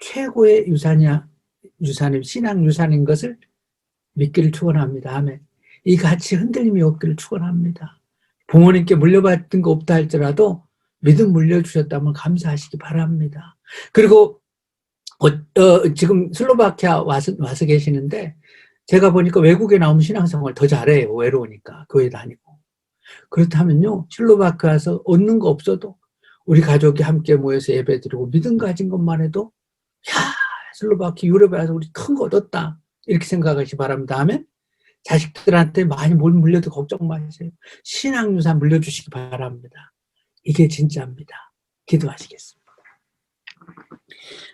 Speaker 5: 최고의 유산이 신앙 유산인 것을 믿기를 축원합니다. 아멘. 이 가치 흔들림이 없기를 축원합니다. 부모님께 물려받은 거 없다 할지라도 믿음 물려주셨다면 감사하시기 바랍니다. 그리고 지금 슬로바키아 와서 계시는데 제가 보니까 외국에 나오면 신앙생활 더 잘해요. 외로우니까 교회 다니고. 그렇다면요, 슬로바키아에서 얻는 거 없어도 우리 가족이 함께 모여서 예배드리고 믿음 가진 것만 해도 야, 슬로바키아 유럽에 와서 우리 큰 거 얻었다 이렇게 생각하시 바랍니다. 아멘. 자식들한테 많이 뭘 물려도 걱정 마세요. 신앙유산 물려주시기 바랍니다. 이게 진짜입니다. 기도하시겠습니다.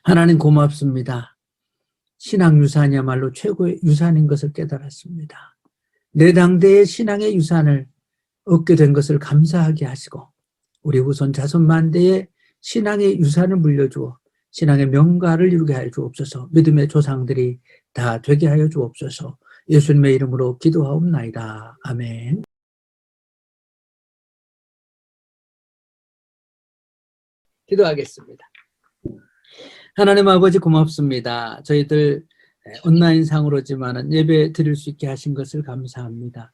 Speaker 5: 하나님 고맙습니다. 신앙유산이야말로 최고의 유산인 것을 깨달았습니다. 내 당대의 신앙의 유산을 얻게 된 것을 감사하게 하시고 우리 후손 자손 만대의 신앙의 유산을 물려주어 신앙의 명가를 이루게 하여 주옵소서. 믿음의 조상들이 다 되게 하여 주옵소서. 예수님의 이름으로 기도하옵나이다. 아멘. 기도하겠습니다. 하나님 아버지 고맙습니다. 저희들 온라인상으로지만 예배 드릴 수 있게 하신 것을 감사합니다.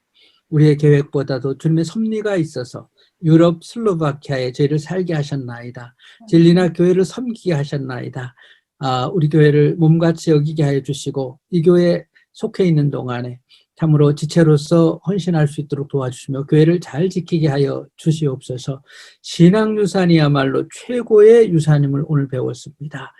Speaker 5: 우리의 계획보다도 주님의 섭리가 있어서 유럽 슬로바키아에 저희를 살게 하셨나이다. 진리나 교회를 섬기게 하셨나이다. 우리 교회를 몸같이 여기게 하여 주시고 이 교회에 속해 있는 동안에 참으로 지체로서 헌신할 수 있도록 도와주시며 교회를 잘 지키게 하여 주시옵소서. 신앙유산이야말로 최고의 유산임을 오늘 배웠습니다.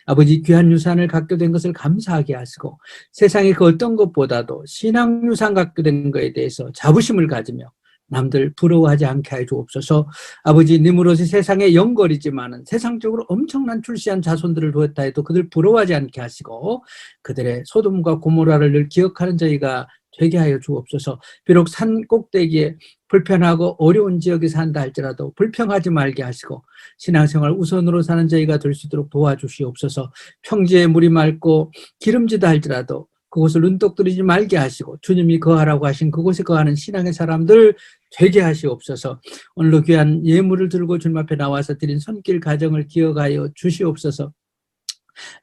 Speaker 5: 아버지 귀한 유산을 갖게 된 것을 감사하게 하시고 세상의 그 어떤 것보다도 신앙유산 갖게 된 것에 대해서 자부심을 가지며 남들 부러워하지 않게 하여 주옵소서. 아버지 님으로서 세상의 영걸이지만은 세상적으로 엄청난 출세한 자손들을 두었다 해도 그들 부러워하지 않게 하시고 그들의 소돔과 고모라를 늘 기억하는 저희가 되게 하여 주옵소서. 비록 산 꼭대기에 불편하고 어려운 지역에 산다 할지라도 불평하지 말게 하시고 신앙생활 우선으로 사는 저희가 될 수 있도록 도와주시옵소서. 평지에 물이 맑고 기름지다 할지라도 그곳을 눈독 들이지 말게 하시고 주님이 거하라고 하신 그곳에 거하는 신앙의 사람들 되게 하시옵소서. 오늘도 귀한 예물을 들고 주님 앞에 나와서 드린 손길 가정을 기억하여 주시옵소서.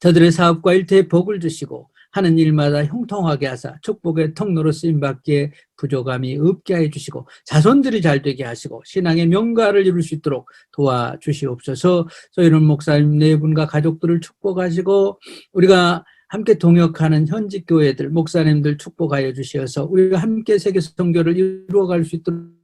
Speaker 5: 저들의 사업과 일터에 복을 주시고 하는 일마다 형통하게 하사 축복의 통로로 쓰임받기에 부족함이 없게 해주시고 자손들이 잘 되게 하시고 신앙의 명가를 이룰 수 있도록 도와주시옵소서. 소연원 목사님 네 분과 가족들을 축복하시고 우리가 함께 동역하는 현직 교회들 목사님들 축복하여 주시어서 우리가 함께 세계 선교를 이루어갈 수 있도록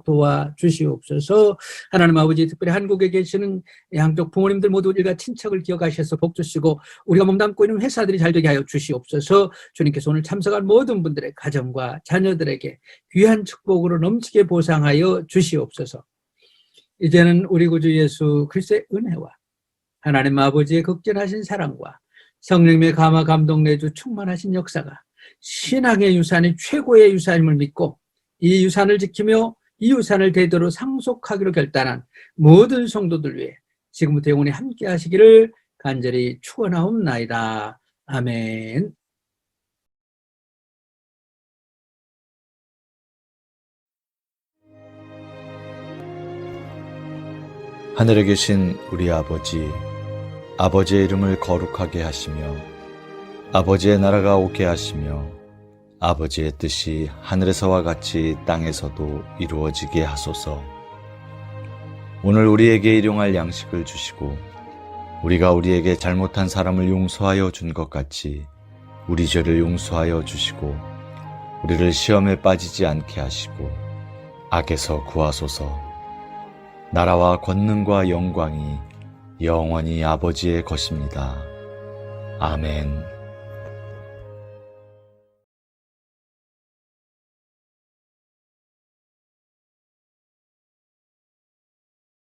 Speaker 5: 도와주시옵소서. 하나님 아버지 특별히 한국에 계시는 양쪽 부모님들 모두 일가 친척을 기억하셔서 복 주시고 우리가 몸담고 있는 회사들이 잘 되게 하여 주시옵소서. 주님께서 오늘 참석한 모든 분들의 가정과 자녀들에게 귀한 축복으로 넘치게 보상하여 주시옵소서. 이제는 우리 구주 예수 그리스도의 은혜와 하나님 아버지의 극진하신 사랑과 성령님의 감화 감동 내주 충만하신 역사가 신앙의 유산이 최고의 유산임을 믿고 이 유산을 지키며 이 유산을 대대로 상속하기로 결단한 모든 성도들 위해 지금부터 영원히 함께 하시기를 간절히 축원하옵나이다. 아멘.
Speaker 6: 하늘에 계신 우리 아버지, 아버지의 이름을 거룩하게 하시며 아버지의 나라가 오게 하시며 아버지의 뜻이 하늘에서와 같이 땅에서도 이루어지게 하소서. 오늘 우리에게 일용할 양식을 주시고 우리가 우리에게 잘못한 사람을 용서하여 준 것 같이 우리 죄를 용서하여 주시고 우리를 시험에 빠지지 않게 하시고 악에서 구하소서. 나라와 권능과 영광이 영원히 아버지의 것입니다. 아멘.